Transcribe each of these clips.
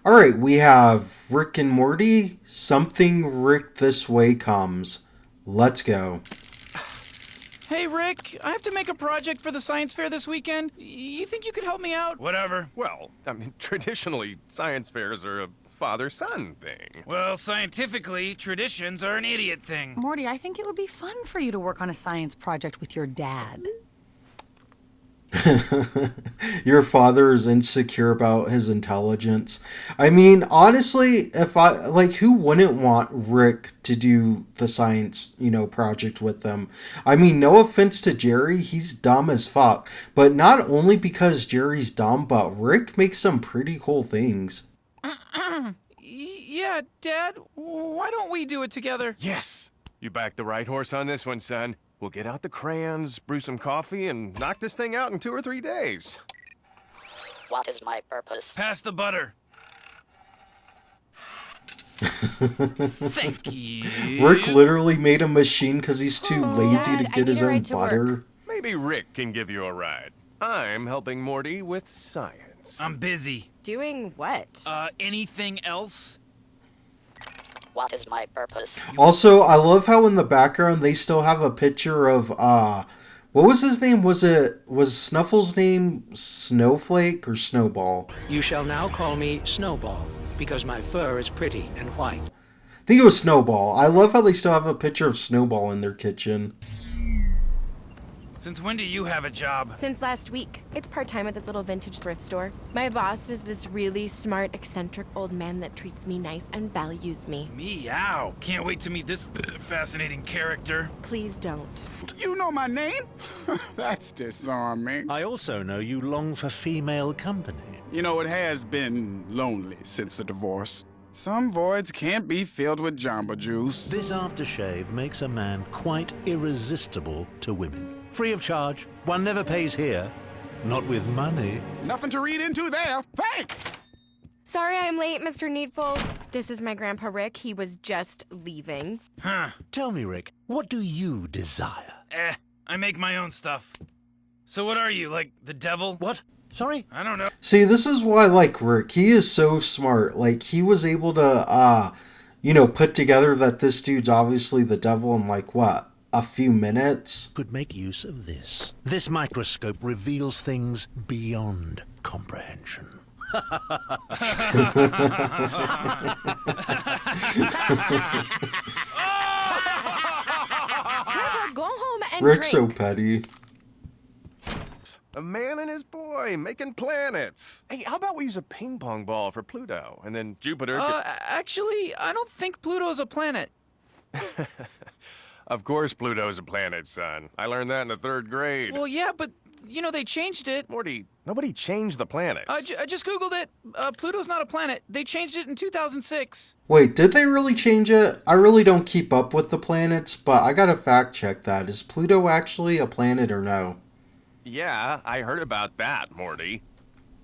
All right, we have Rick and Morty. Something Rick this way comes. Let's go. Hey, Rick, I have to make a project for the science fair this weekend. You think you could help me out? Whatever. Well, I mean, traditionally, science fairs are a father-son thing. Well, scientifically, traditions are an idiot thing. Morty, I think it would be fun for you to work on a science project with your dad. Your father is insecure about his intelligence. I mean, honestly, who wouldn't want Rick to do the science, project with them? I mean, no offense to Jerry, he's dumb as fuck. But not only because Jerry's dumb, but Rick makes some pretty cool things. Yeah, Dad, why don't we do it together? Yes! You backed the right horse on this one, son. We'll get out the crayons, brew some coffee, and knock this thing out in 2 or 3 days. What is my purpose? Pass the butter. Thank you. Rick literally made a machine because he's too lazy Dad, to get his own butter. Maybe Rick can give you a ride. I'm helping Morty with science. I'm busy. Doing what? Anything else? What is my purpose? Also, I love how in the background they still have a picture of what was his name? Was Snuffle's name Snowflake or Snowball? You shall now call me Snowball, because my fur is pretty and white. I think it was Snowball. I love how they still have a picture of Snowball in their kitchen. Since when do you have a job? Since last week. It's part-time at this little vintage thrift store. My boss is this really smart, eccentric old man that treats me nice and values me. Meow. Can't wait to meet this fascinating character. Please don't. You know my name? That's disarming. I also know you long for female company. You know, it has been lonely since the divorce. Some voids can't be filled with Jamba Juice. This aftershave makes a man quite irresistible to women. Free of charge. One never pays here. Not with money. Nothing to read into there. Thanks! Sorry I'm late, Mr. Needful. This is my grandpa Rick. He was just leaving. Huh. Tell me, Rick, what do you desire? I make my own stuff. So what are you, like the devil? What? Sorry? I don't know. See, this is why I like Rick. He is so smart. Like, he was able to, put together that this dude's obviously the devil in, a few minutes. Could make use of this. This microscope reveals things beyond comprehension. Grandpa, go home and Rick's so drink. petty. A man and his boy making planets. Hey, how about we use a ping pong ball for Pluto, and then Jupiter... Actually, I don't think Pluto's a planet. Of course Pluto's a planet, son. I learned that in the 3rd grade. Well, yeah, but, they changed it. Morty, nobody changed the planets. I just Googled it. Pluto's not a planet. They changed it in 2006. Wait, did they really change it? I really don't keep up with the planets, but I gotta fact check that. Is Pluto actually a planet or no? Yeah, I heard about that, Morty.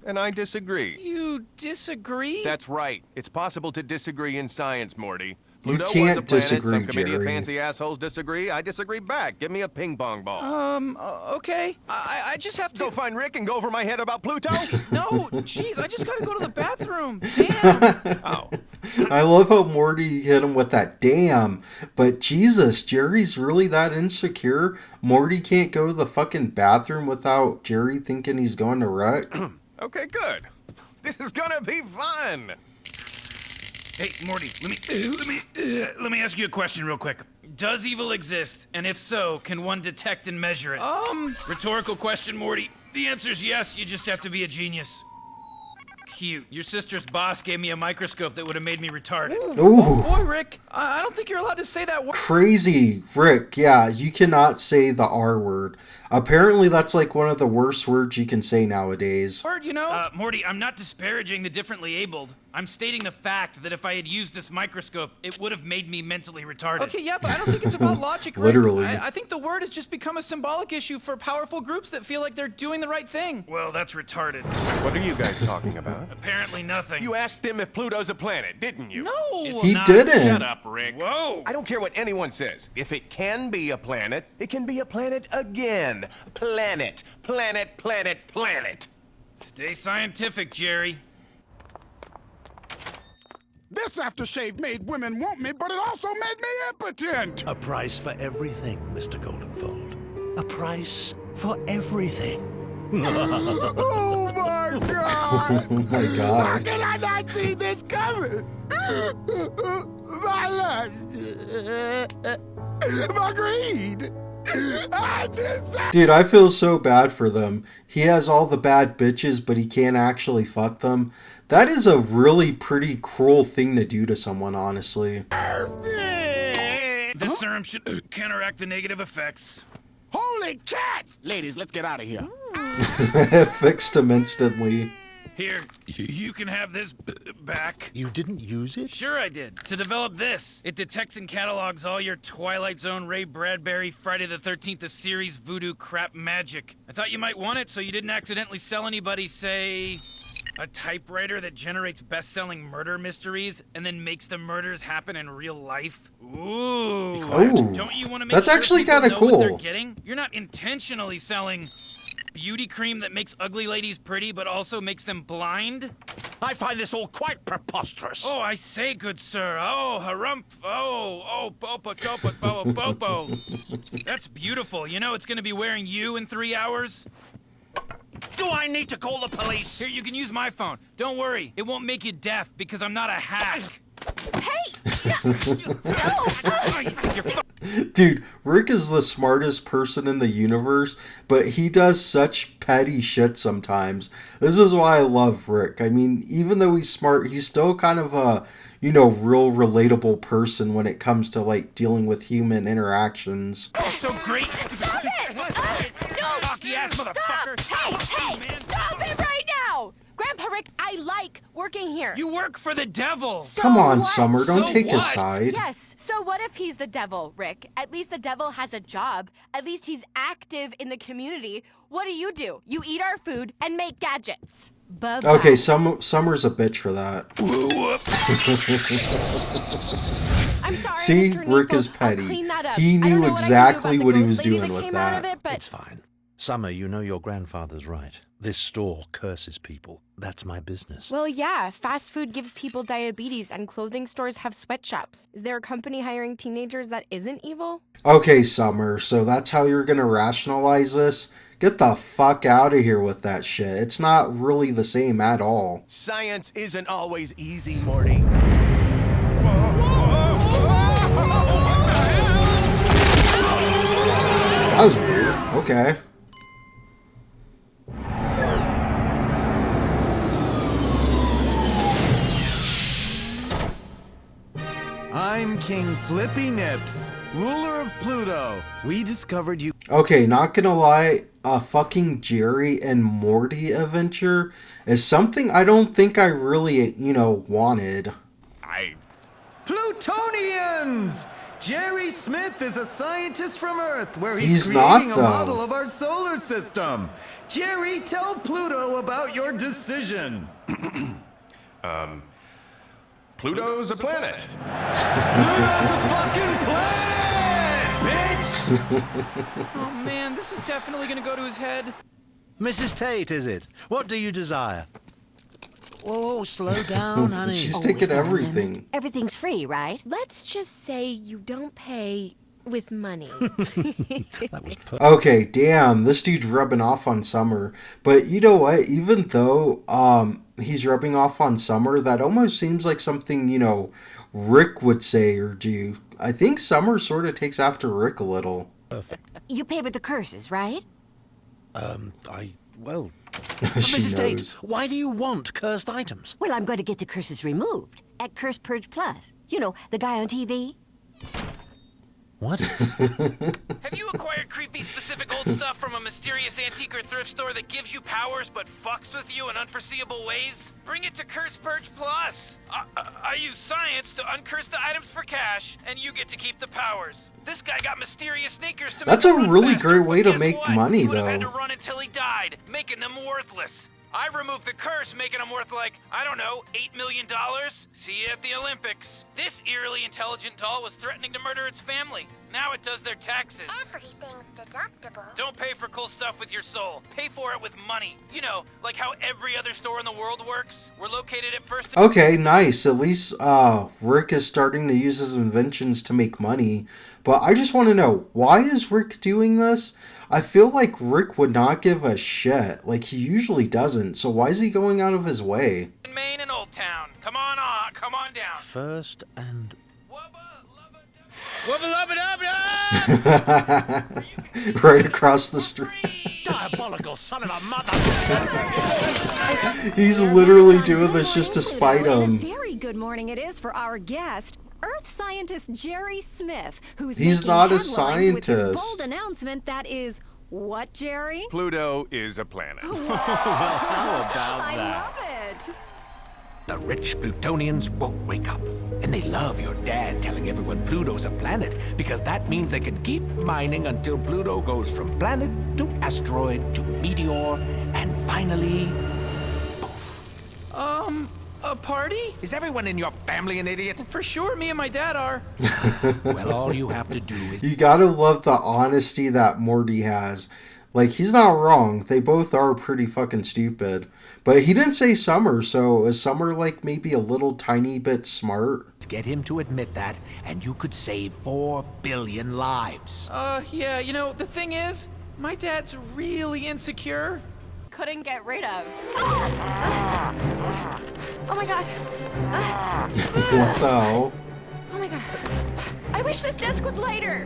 And I disagree. You disagree? That's right. It's possible to disagree in science, Morty. You Pluto was can't a planet. disagree, Some committee of Jerry. fancy assholes disagree. I disagree back. Give me a ping pong ball. Okay. I just have to... Go find Rick and go over my head about Pluto? No, jeez, I just gotta go to the bathroom. Damn. Oh. I love how Morty hit him with that damn. But Jesus, Jerry's really that insecure? Morty can't go to the fucking bathroom without Jerry thinking he's going to Rick? Okay, good. This is gonna be fun. Hey, Morty, let me ask you a question real quick. Does evil exist? And if so, can one detect and measure it? Rhetorical question, Morty. The answer's yes, you just have to be a genius. Cute. Your sister's boss gave me a microscope that would have made me retarded. Ooh. Oh, boy, Rick, I don't think you're allowed to say that word. Crazy, Rick. Yeah, you cannot say the R word. Apparently, that's like one of the worst words you can say nowadays. Word, Morty, I'm not disparaging the differently abled. I'm stating the fact that if I had used this microscope, it would have made me mentally retarded. Okay, yeah, but I don't think it's about logic, Rick. Literally. I think the word has just become a symbolic issue for powerful groups that feel like they're doing the right thing. Well, that's retarded. What are you guys talking about? Apparently nothing. You asked him if Pluto's a planet, didn't you? No! He didn't. Shut up, Rick. Whoa! I don't care what anyone says. If it can be a planet, it can be a planet again. Planet, planet, planet, planet. Stay scientific, Jerry. This aftershave made women want me, but it also made me impotent. A price for everything, Mr. Goldenfold. A price for everything. Oh my God! Oh my How god. can I not see this coming? My lust, my greed. I just. Dude, I feel so bad for them. He has all the bad bitches, but he can't actually fuck them. That is a really pretty cruel thing to do to someone, honestly. This serum should counteract the negative effects. Holy cats! Ladies, let's get out of here. Fixed him instantly. Here, you can have this back. You didn't use it? Sure I did. To develop this, it detects and catalogs all your Twilight Zone, Ray Bradbury, Friday the 13th, a series voodoo crap magic. I thought you might want it so you didn't accidentally sell anybody, say, a typewriter that generates best-selling murder mysteries and then makes the murders happen in real life. Ooh. Ooh. Don't you want to make That's sure actually people kinda know what they're cool. getting? You're not intentionally selling beauty cream that makes ugly ladies pretty but also makes them blind? I find this all quite preposterous. Oh, I say, good sir. Oh, harumph. Oh, bopa, topa, boa, bopo. That's beautiful. You know it's gonna be wearing you in 3 hours? Do I need to call the police? Here, you can use my phone. Don't worry, it won't make you deaf because I'm not a hack. Dude, Rick is the smartest person in the universe, but he does such petty shit sometimes. This is why I love Rick. I mean, even though he's smart, he's still kind of a, real relatable person when it comes to, like, dealing with human interactions. Oh, so great. Stop it! No! Cocky ass motherfucker. Hey! Stop it right now! Grandpa Rick, I like working here. You work for the devil. So Come on, what? Summer, don't So take his what? side. Yes, so what if he's the devil, Rick? At least the devil has a job. At least he's active in the community. What do? You eat our food and make gadgets. Bye-bye. Okay, Summer's a bitch for that. I'm sorry, See, Mr. Rick Neeple. is petty. I'll clean that up. He I don't knew know what I can do exactly about the what he ghost was lady doing with came out of that. it, but It's fine. Summer, you know your grandfather's right. This store curses people. That's my business. well, yeah, fast food gives people diabetes and clothing stores have sweatshops. Is there a company hiring teenagers that isn't evil? Okay, Summer, so that's how you're gonna rationalize this? Get the fuck out of here with that shit. It's not really the same at all. Science isn't always easy, Morty. That was weird. Okay. I'm King Flippy Nips, ruler of Pluto. We discovered you. Okay, not gonna lie, a fucking Jerry and Morty adventure is something I don't think I really, wanted. Plutonians! Jerry Smith is a scientist from Earth, where He's he's not, creating a though. model of our solar system. Jerry, tell Pluto about your decision. Pluto's a planet. Pluto's a fucking planet, bitch! Oh man, this is definitely gonna go to his head. Mrs. Tate, is it? What do you desire? Whoa, slow down, honey. She's Oh, taking is there a everything. limit? Everything's free, right? Let's just say you don't pay with money. That was perfect. Okay, damn, this dude's rubbing off on Summer. But you know what? Even though he's rubbing off on Summer, that almost seems like something, Rick would say or do. I think Summer sort of takes after Rick a little. You pay with the curses, right? Well, She Mrs. Tate, knows. why do you want cursed items? Well, I'm going to get the curses removed at Curse Purge Plus. You know, the guy on TV. What? Have you acquired creepy specific old stuff from a mysterious antique or thrift store that gives you powers but fucks with you in unforeseeable ways? Bring it to Curse Purge Plus. I use science to uncurse the items for cash, and you get to keep the powers. This guy got mysterious sneakers to That's make a him run really faster, great but way to guess make what? money, He would have had to though. run until he died, making them worthless. I removed the curse, making them worth like, I don't know, $8 million. See you at the Olympics. This eerily intelligent doll was threatening to murder its family. Now it does their taxes. Everything's deductible. Don't pay for cool stuff with your soul. Pay for it with money. You know, like how every other store in the world works. We're located at first... Okay, nice. At least Rick is starting to use his inventions to make money. But I just want to know, why is Rick doing this? I feel like Rick would not give a shit. Like, he usually doesn't. So why is he going out of his way? In Maine and Old Town. Come on down. First and... Right across the street. Diabolical son of a mother! He's literally doing this just to spite him. Very good morning it is for our guest, Earth scientist Jerry Smith, who's He's making not a headlines with his scientist. bold announcement that is what, Jerry? Pluto is a planet. How about I that? love it. The rich Plutonians won't wake up. And they love your dad telling everyone Pluto's a planet because that means they can keep mining until Pluto goes from planet to asteroid to meteor and finally... A party? Is everyone in your family an idiot? For sure, me and my dad are. Well, all you have to do is... You gotta love the honesty that Morty has. Like, he's not wrong. They both are pretty fucking stupid. But he didn't say Summer, so is Summer, like, maybe a little tiny bit smart? Get him to admit that, and you could save 4 billion lives. Yeah, you know, the thing is, my dad's really insecure. Couldn't get rid of. Oh my god. What the hell? Oh my god. I wish this desk was lighter.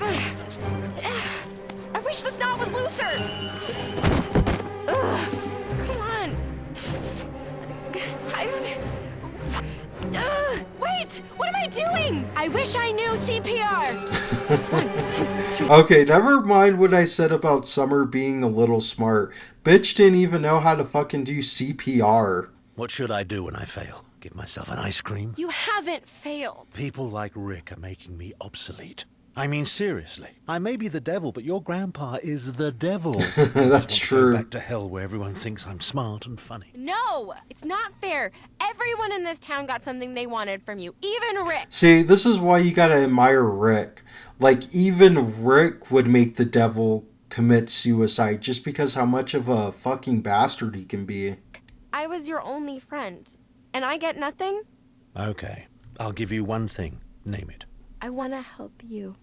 I wish this knot was looser. Come on. I don't... Wait! What am I doing? I wish I knew CPR. 1, 2, 3. Okay, never mind what I said about Summer being a little smart. Bitch didn't even know how to fucking do CPR. What should I do when I fail? Give myself an ice cream? You haven't failed. People like Rick are making me obsolete. I mean, seriously. I may be the devil, but your grandpa is the devil. That's true. Go back to hell where everyone thinks I'm smart and funny. No, it's not fair. Everyone in this town got something they wanted from you, even Rick. See, this is why you gotta admire Rick. Like, even Rick would make the devil commit suicide just because how much of a fucking bastard he can be. I was your only friend, and I get nothing? Okay, I'll give you one thing. Name it. I want to help you.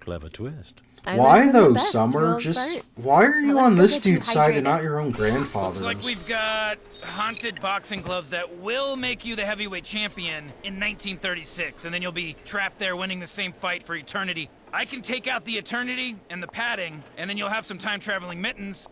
Clever twist. Why though, Summer? Just why are you on this dude's side and not your own Looks grandfather's? like we've got haunted boxing gloves that will make you the heavyweight champion in 1936, and then you'll be trapped there winning the same fight for eternity. I can take out the eternity and the padding, and then you'll have some time-traveling mittens.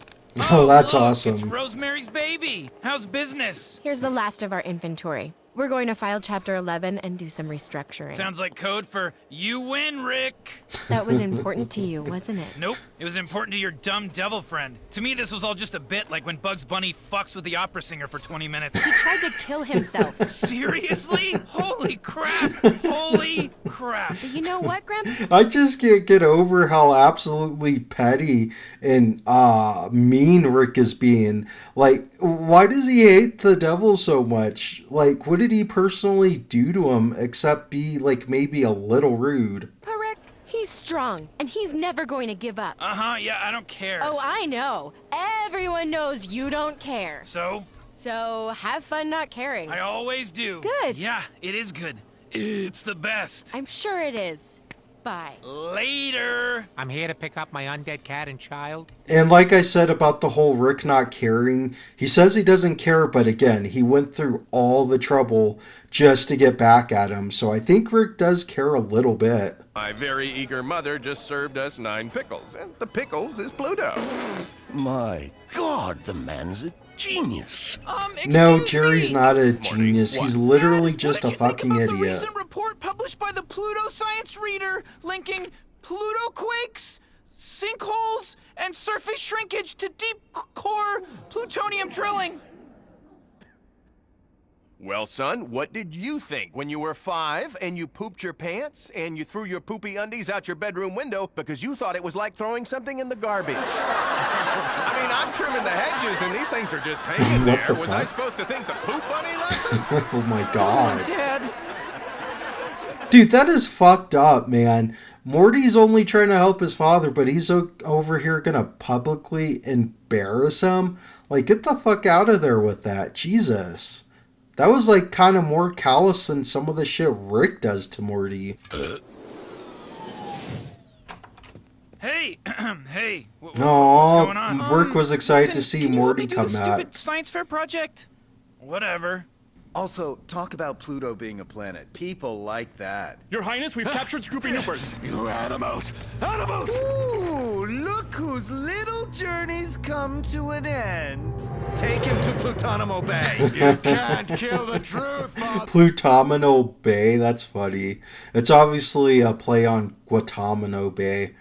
Oh, that's look, awesome. It's Rosemary's Baby. How's business? Here's the last of our inventory. We're going to file Chapter 11 and do some restructuring. Sounds like code for you win, Rick. That was important to you, wasn't it? Nope, it was important to your dumb devil friend. To me, this was all just a bit, like when Bugs Bunny fucks with the opera singer for 20 minutes. He tried to kill himself. Seriously? Holy crap! Holy crap! But you know what, Grandpa? I just can't get over how absolutely petty and mean Rick is being. Like, why does he hate the devil so much? Like, what did he personally do to him except be, like, maybe a little rude? But Rick, he's strong, and he's never going to give up. Uh-huh, yeah, I don't care. Oh, I know. Everyone knows you don't care. So? So, have fun not caring. I always do. Good. Yeah, it is good. It's the best. I'm sure it is. Bye. Later. I'm here to pick up my undead cat and child. And like I said about the whole Rick not caring, he says he doesn't care, but again, he went through all the trouble just to get back at him. So I think Rick does care a little bit. My very eager mother just served us 9 pickles, and the pickles is Pluto. My God, the man's a genius. No, Jerry's not a genius. He's literally just a fucking The idiot. recent report published by the Pluto Science Reader linking Pluto quakes, sinkholes, and surface shrinkage to deep core plutonium drilling. Well, son, what did you think when you were 5 and you pooped your pants and you threw your poopy undies out your bedroom window because you thought it was like throwing something in the garbage? I mean, I'm trimming the hedges and these things are just hanging What there. the Was fuck? I supposed to think the poop bunny left them? Oh my god. Dad. Dude, that is fucked up, man. Morty's only trying to help his father, but he's over here gonna publicly embarrass him? Like, get the fuck out of there with that. Jesus. That was, like, kind of more callous than some of the shit Rick does to Morty. Hey, hey, what's Aww, going on? Rick was excited Listen, to see can you help Morty me do come the out. stupid science fair project? Whatever. Also, talk about Pluto being a planet. People like that. Your Highness, we've captured Scoopy Noopers. You animals! Animals! Ooh, look whose little journey's come to an end. Take him to Plutonimo Bay. You can't kill the truth, Bob. Plutomino Bay, that's funny. It's obviously a play on Guantanamo Bay.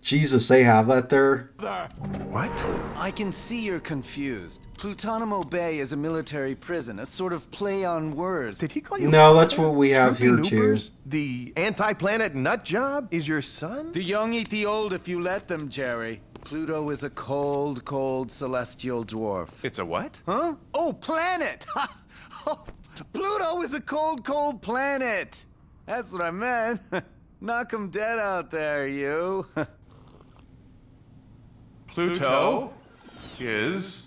Jesus, they have that there? What? I can see you're confused. Plutonimo Bay is a military prison, a sort of play on words. Did he call you? No, that's what we have here Scoopy too. Noopers, the anti-planet nut job, is your son? The young eat the old if you let them, Jerry. Pluto is a cold, cold celestial dwarf. It's a what? Huh? Oh, planet! Oh, Pluto is a cold, cold planet! That's what I meant. Knock 'em dead out there, you. Pluto is...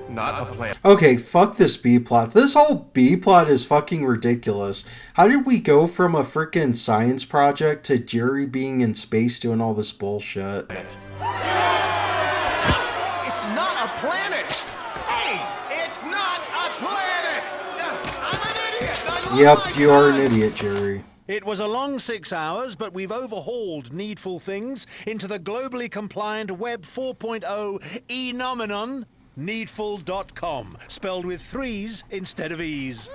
not a planet. Okay, fuck this B plot. This whole B plot is fucking ridiculous. How did we go from a freaking science project to Jerry being in space doing all this bullshit? It's not a planet! Hey, it's not a planet! I'm an idiot! I love Yep, my you are an son! idiot, Jerry. It was a long 6 hours, but we've overhauled Needful Things into the globally compliant Web 4.0 e-nomenon, needful.com, spelled with 3s instead of E's.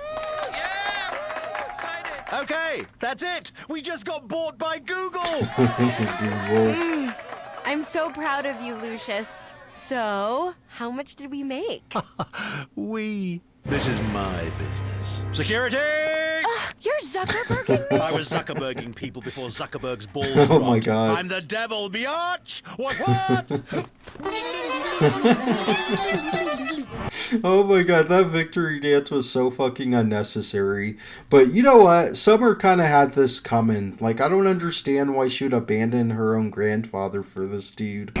Okay, that's it. We just got bought by Google. Google. I'm so proud of you, Lucius. So, how much did we make? This is my business. Security! You're Zuckerberging me? I was Zuckerberging people before Zuckerberg's balls Oh my dropped. God. I'm the devil, biatch! What? Oh my god, that victory dance was so fucking unnecessary. But you know what? Summer kind of had this coming. Like, I don't understand why she would abandon her own grandfather for this dude.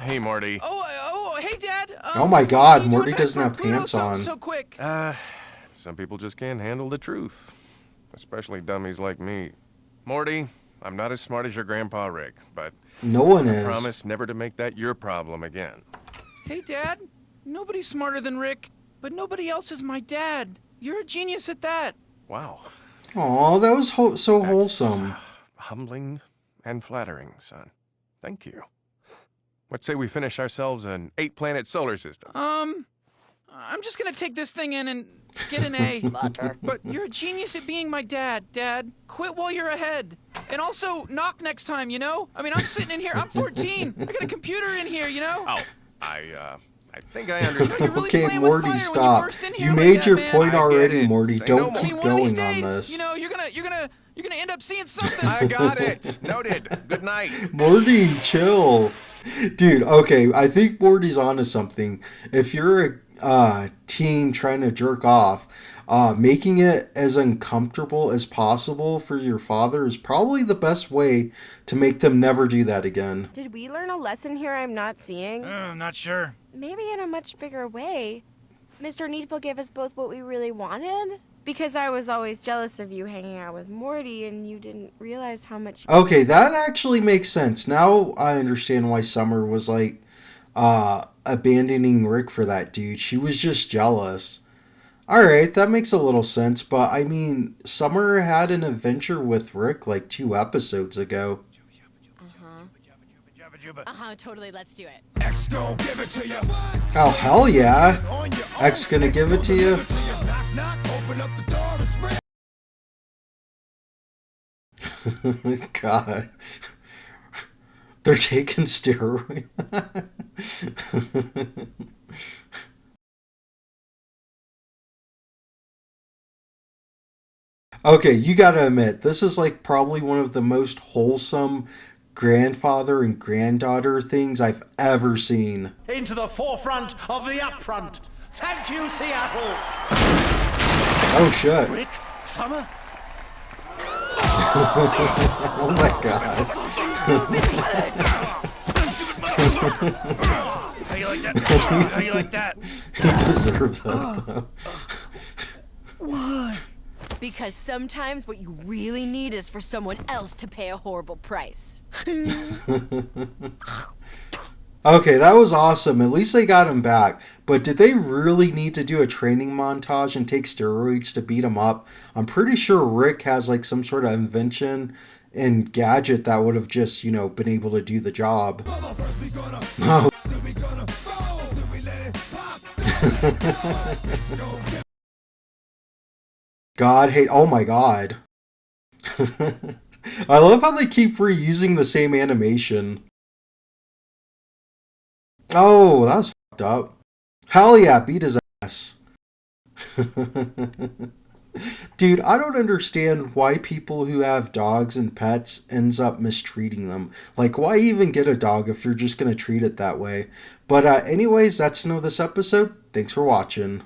Hey, Morty. Oh, hey, Dad. Oh my god, Morty doesn't have pants on. So quick. Some people just can't handle the truth. Especially dummies like me. Morty, I'm not as smart as your grandpa Rick, but No one I is. promise never to make that your problem again. Hey, Dad. Nobody's smarter than Rick, but nobody else is my dad. You're a genius at that. Wow. Aw, that was so wholesome. Humbling and flattering, son. Thank you. Let's say we finish ourselves an 8-planet solar system. I'm just gonna take this thing in and get an A. Butter. But you're a genius at being my dad, Dad. Quit while you're ahead. And also, knock next time, you know? I mean, I'm sitting in here, I'm 14. I got a computer in here, you know? Oh, I think I understand. Okay, Morty, stop. You made your point already, Morty. Say no Don't more. keep One of these going on days, this. you know, you're gonna end up seeing something. I got it. Noted. Good night. Morty, chill. Dude, okay, I think Morty's onto something. If you're a teen trying to jerk off, making it as uncomfortable as possible for your father is probably the best way to make them never do that again. Did we learn a lesson here I'm not seeing? I'm not sure. Maybe in a much bigger way. Mr. Needful gave us both what we really wanted. Because I was always jealous of you hanging out with Morty and you didn't realize how much... Okay, that actually makes sense. Now I understand why Summer was like abandoning Rick for that dude. She was just jealous. Alright, that makes a little sense, but I mean, Summer had an adventure with Rick like 2 episodes ago. Totally, let's do it. X gon' give it to you. Oh, hell yeah. X gonna give it to you? Open up the door and spread. God. They're taking steroids. Okay, you gotta admit, this is like probably one of the most wholesome grandfather and granddaughter things I've ever seen. Into the forefront of the upfront. Thank you, Seattle. Oh shit. Rick, Summer. Oh my god. How you like that? How you like that? He deserves that though. Why? Because sometimes what you really need is for someone else to pay a horrible price. Okay, that was awesome. At least they got him back. But did they really need to do a training montage and take steroids to beat him up? I'm pretty sure Rick has like some sort of invention and gadget that would have just, been able to do the job. Oh. God hate. Oh my god. I love how they keep reusing the same animation. Oh, that was fucked up. Hell yeah, beat his ass. Dude, I don't understand why people who have dogs and pets ends up mistreating them. Like, why even get a dog if you're just gonna treat it that way? But anyways, that's the end of this episode. Thanks for watching.